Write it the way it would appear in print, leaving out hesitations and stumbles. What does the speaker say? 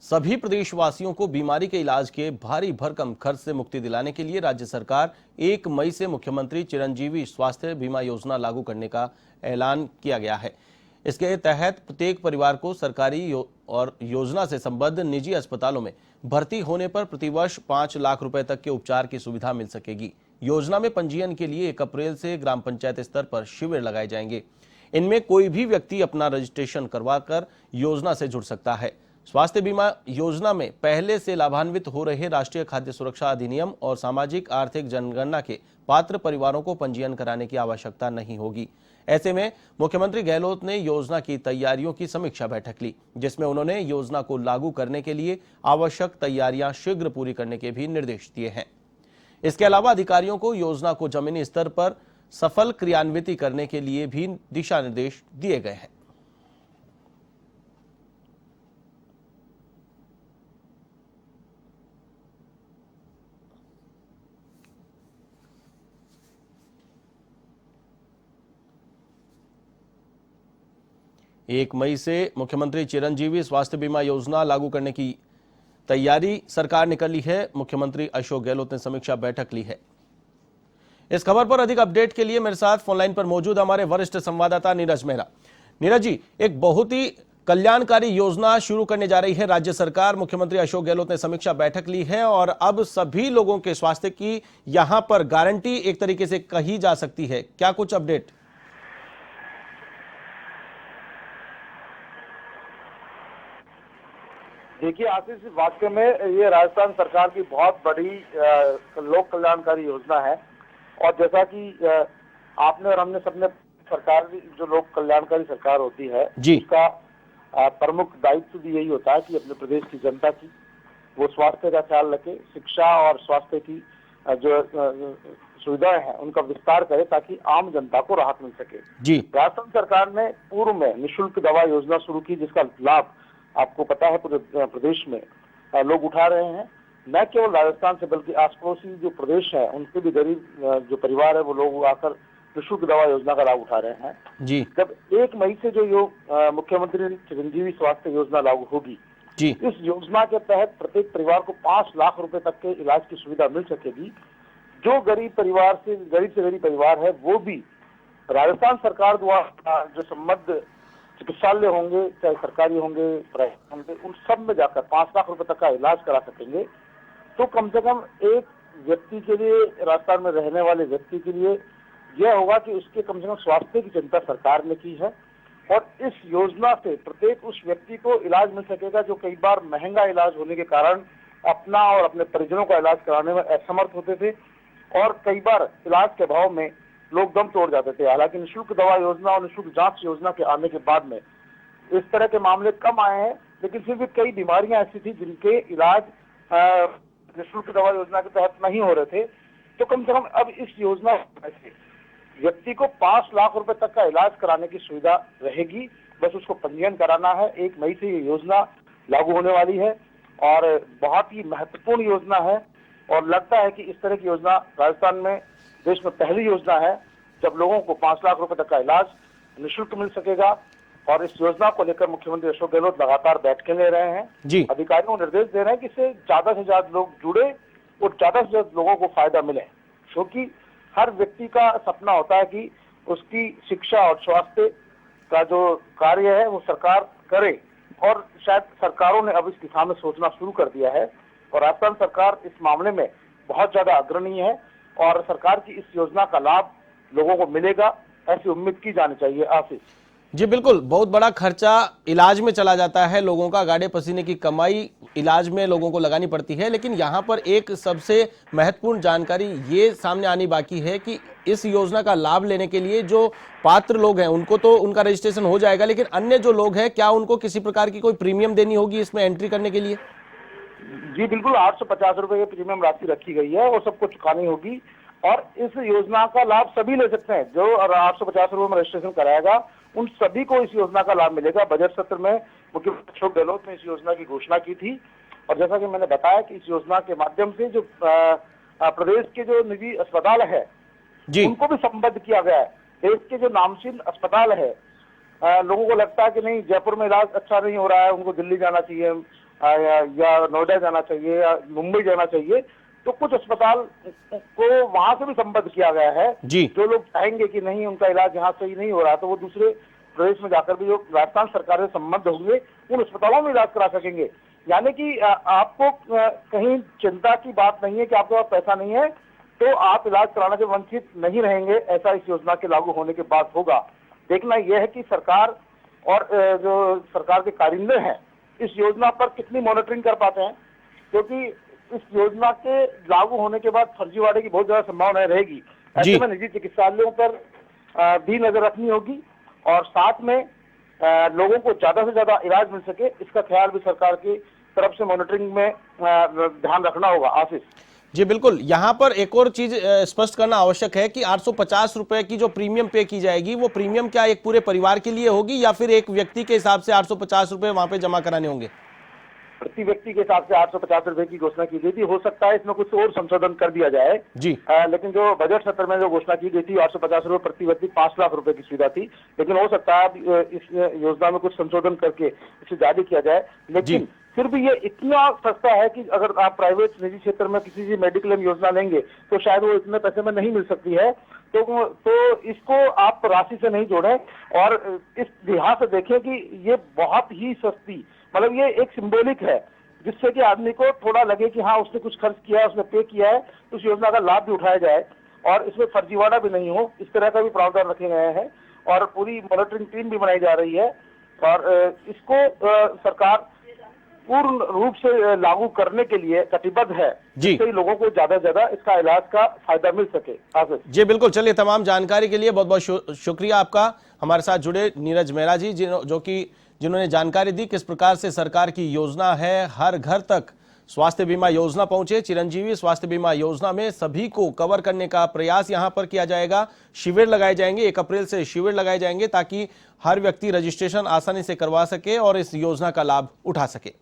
सभी प्रदेशवासियों को बीमारी के इलाज के भारी भरकम खर्च से मुक्ति दिलाने के लिए राज्य सरकार 1 मई से मुख्यमंत्री चिरंजीवी स्वास्थ्य बीमा योजना लागू करने का ऐलान किया गया है। इसके तहत प्रत्येक परिवार को सरकारी और योजना से संबद्ध निजी अस्पतालों में भर्ती होने पर प्रतिवर्ष 5 लाख रुपए तक के उपचार की सुविधा मिल सकेगी। योजना में पंजीयन के लिए 1 अप्रैल से ग्राम पंचायत स्तर पर शिविर लगाए जाएंगे। इनमें कोई भी व्यक्ति अपना रजिस्ट्रेशन करवाकर योजना से जुड़ सकता है। स्वास्थ्य बीमा योजना में पहले से लाभान्वित हो रहे राष्ट्रीय खाद्य सुरक्षा अधिनियम और सामाजिक आर्थिक जनगणना के पात्र परिवारों को पंजीयन कराने की आवश्यकता नहीं होगी। ऐसे में मुख्यमंत्री गहलोत ने योजना की तैयारियों की समीक्षा बैठक ली, जिसमें उन्होंने योजना को लागू करने के लिए आवश्यक तैयारियां शीघ्र पूरी करने के भी निर्देश दिए हैं। इसके अलावा अधिकारियों को योजना को जमीनी स्तर पर सफल क्रियान्वित करने के लिए भी दिशा निर्देश दिए गए हैं। एक मई से मुख्यमंत्री चिरंजीवी स्वास्थ्य बीमा योजना लागू करने की तैयारी सरकार ने कर ली है। मुख्यमंत्री अशोक गहलोत ने समीक्षा बैठक ली है। इस खबर पर अधिक अपडेट के लिए मेरे साथ फोनलाइन पर मौजूद हमारे वरिष्ठ संवाददाता नीरज मेहरा। नीरज जी, एक बहुत ही कल्याणकारी योजना शुरू करने जा रही है राज्य सरकार। मुख्यमंत्री अशोक गहलोत ने समीक्षा बैठक ली है और अब सभी लोगों के स्वास्थ्य की यहां पर गारंटी एक तरीके से कही जा सकती है। क्या कुछ अपडेट? देखिए आशीष, वाकई में ये राजस्थान सरकार की बहुत बड़ी लोक कल्याणकारी योजना है। और जैसा कि आपने और हमने सबने सरकार जो लोक कल्याणकारी सरकार होती है उसका प्रमुख दायित्व भी यही होता है कि अपने प्रदेश की जनता की वो स्वास्थ्य का ख्याल रखे, शिक्षा और स्वास्थ्य की जो सुविधाएं हैं उनका विस्तार करे ताकि आम जनता को राहत मिल सके। राजस्थान सरकार ने पूर्व में निःशुल्क दवा योजना शुरू की, जिसका लाभ आपको पता है पूरे प्रदेश में लोग उठा रहे हैं। न केवल राजस्थान से बल्कि आस पड़ोसी जो प्रदेश है उनके भी गरीब जो परिवार है वो लोग आकर निःशुल्क दवा योजना का लाभ उठा रहे हैं। जब 1 मई से जो मुख्यमंत्री चिरंजीवी स्वास्थ्य योजना लागू होगी, इस योजना के तहत प्रत्येक परिवार को 5 लाख रुपए तक के इलाज की सुविधा मिल सकेगी। जो गरीब से गरीब परिवार है वो भी राजस्थान सरकार द्वारा जो संबद्ध चिकित्सालय होंगे, चाहे सरकारी होंगे, प्राइवेट होंगे, उन सब में जाकर 5 लाख रुपए तक का इलाज करा सकेंगे। तो कम से कम एक व्यक्ति के लिए, राजस्थान में रहने वाले व्यक्ति के लिए यह होगा कि उसके कम से कम स्वास्थ्य की चिंता सरकार ने की है। और इस योजना से प्रत्येक उस व्यक्ति को इलाज मिल सकेगा जो कई बार महंगा इलाज होने के कारण अपना और अपने परिजनों का इलाज कराने में असमर्थ होते थे और कई बार इलाज के अभाव में लोग दम तोड़ जाते थे। हालांकि निःशुल्क दवा योजना और निःशुल्क जांच योजना के आने के बाद में इस तरह के मामले कम आए हैं, लेकिन फिर भी कई बीमारियां ऐसी थी जिनके इलाज निःशुल्क दवा योजना के तहत नहीं हो रहे थे। तो कम से कम अब इस योजना से व्यक्ति को 5 लाख रुपए तक का इलाज कराने की सुविधा रहेगी। बस उसको पंजीयन कराना है। 1 मई से ये योजना लागू होने वाली है और बहुत ही महत्वपूर्ण योजना है। और लगता है कि इस तरह की योजना राजस्थान में देश में पहली योजना है जब लोगों को 5 लाख रुपए तक का इलाज निःशुल्क मिल सकेगा। और इस योजना को लेकर मुख्यमंत्री अशोक गहलोत लगातार बैठकें ले रहे हैं। अधिकारियों को निर्देश दे रहे हैं कि इससे ज्यादा से ज्यादा लोग जुड़े और ज्यादा से ज्यादा लोगों को फायदा मिले, क्योंकि हर व्यक्ति का सपना होता है कि उसकी शिक्षा और स्वास्थ्य का जो कार्य है वो सरकार करे। और शायद सरकारों ने अब इस दिशा में सोचना शुरू कर दिया है और राजस्थान सरकार इस मामले में बहुत ज्यादा अग्रणी है और सरकार की इस योजना का लाभ लोगों को मिलेगा, ऐसी उम्मीद की जानी चाहिए। आशीष जी बिल्कुल, बहुत बड़ा खर्चा इलाज में चला जाता है, लोगों का गाड़े पसीने की कमाई इलाज में लोगों को लगानी पड़ती है। लेकिन यहाँ पर एक सबसे महत्वपूर्ण जानकारी ये सामने आनी बाकी है कि इस योजना का लाभ लेने के लिए जो पात्र लोग हैं उनको तो उनका रजिस्ट्रेशन हो जाएगा, लेकिन अन्य जो लोग हैं क्या उनको किसी प्रकार की कोई प्रीमियम देनी होगी इसमें एंट्री करने के लिए? जी बिल्कुल, 850 रुपए की प्रीमियम राशि रखी गई है और सबको चुकानी होगी। और इस योजना का लाभ सभी ले सकते हैं। जो 850 रुपए में रजिस्ट्रेशन कराएगा उन सभी को इस योजना का लाभ मिलेगा। बजट सत्र में मुख्यमंत्री अशोक गहलोत ने इस योजना की घोषणा की थी और जैसा कि मैंने बताया कि इस योजना के माध्यम से जो प्रदेश के जो निजी अस्पताल है उनको भी संबद्ध किया गया है। देश के जो नामचीन अस्पताल है, लोगों को लगता है कि नहीं जयपुर में इलाज अच्छा नहीं हो रहा है, उनको दिल्ली जाना चाहिए, या नोएडा जाना चाहिए या मुंबई जाना चाहिए, तो कुछ अस्पताल को वहां से भी संबद्ध किया गया है। जी। जो लोग चाहेंगे कि नहीं उनका इलाज यहाँ सही नहीं हो रहा, तो वो दूसरे प्रदेश में जाकर भी जो राजस्थान सरकार से संबद्ध होंगे उन अस्पतालों में इलाज करा सकेंगे। यानी कि आपको कहीं चिंता की बात नहीं है कि आपके पास पैसा नहीं है तो आप इलाज कराने से वंचित नहीं रहेंगे, ऐसा इस योजना के लागू होने के बाद होगा। देखना यह है कि सरकार और जो सरकार के कारिंदे हैं इस योजना पर कितनी मॉनिटरिंग कर पाते हैं, क्योंकि इस योजना के लागू होने के बाद फर्जीवाड़े की बहुत ज्यादा संभावना रहेगी। ऐसे में निजी चिकित्सालयों पर भी नजर रखनी होगी और साथ में लोगों को ज्यादा से ज्यादा इलाज मिल सके, इसका ख्याल भी सरकार की तरफ से मॉनिटरिंग में ध्यान रखना होगा। आशीष जी बिल्कुल, यहाँ पर एक और चीज स्पष्ट करना आवश्यक है कि 850 रुपए की जो प्रीमियम पे की जाएगी वो प्रीमियम क्या एक पूरे परिवार के लिए होगी या फिर एक व्यक्ति के हिसाब से 850 रुपए वहां पे जमा कराने होंगे? प्रति व्यक्ति के हिसाब से 850 रुपए की घोषणा की गई थी। हो सकता है इसमें कुछ और संशोधन कर दिया जाए जी। लेकिन जो बजट सत्र में जो घोषणा की गई थी 850 रुपए प्रति व्यक्ति 5 लाख रुपए की सुविधा थी, लेकिन हो सकता है इस योजना में कुछ संशोधन करके इसे जारी किया जाए। लेकिन फिर भी ये इतना सस्ता है कि अगर आप प्राइवेट निजी क्षेत्र में किसी भी मेडिक्लेम योजना लेंगे तो शायद वो इतने पैसे में नहीं मिल सकती है। तो इसको आप राशि से नहीं जोड़ें और इस लिहाज से देखें कि ये बहुत ही सस्ती, मतलब ये एक सिंबॉलिक है जिससे कि आदमी को थोड़ा लगे कि हाँ उसने कुछ खर्च किया है, उसने पे किया है, तो उस योजना का लाभ भी उठाया जाए और इसमें फर्जीवाड़ा भी नहीं हो, इस तरह का भी प्रावधान रखे गए हैं और पूरी मॉनिटरिंग टीम भी बनाई जा रही है और इसको सरकार पूर्ण रूप से लागू करने के लिए कटिबद्ध है जिससे लोगों को ज्यादा से ज्यादा इसका इलाज का फायदा मिल सके। जी बिल्कुल, चलिए तमाम जानकारी के लिए बहुत बहुत शुक्रिया आपका। हमारे साथ जुड़े नीरज मेहरा जी जिन्होंने जानकारी दी किस प्रकार से सरकार की योजना है हर घर तक स्वास्थ्य बीमा योजना पहुंचे। चिरंजीवी स्वास्थ्य बीमा योजना में सभी को कवर करने का प्रयास यहां पर किया जाएगा। शिविर लगाए जाएंगे, 1 अप्रैल से शिविर लगाए जाएंगे ताकि हर व्यक्ति रजिस्ट्रेशन आसानी से करवा सके और इस योजना का लाभ उठा सके।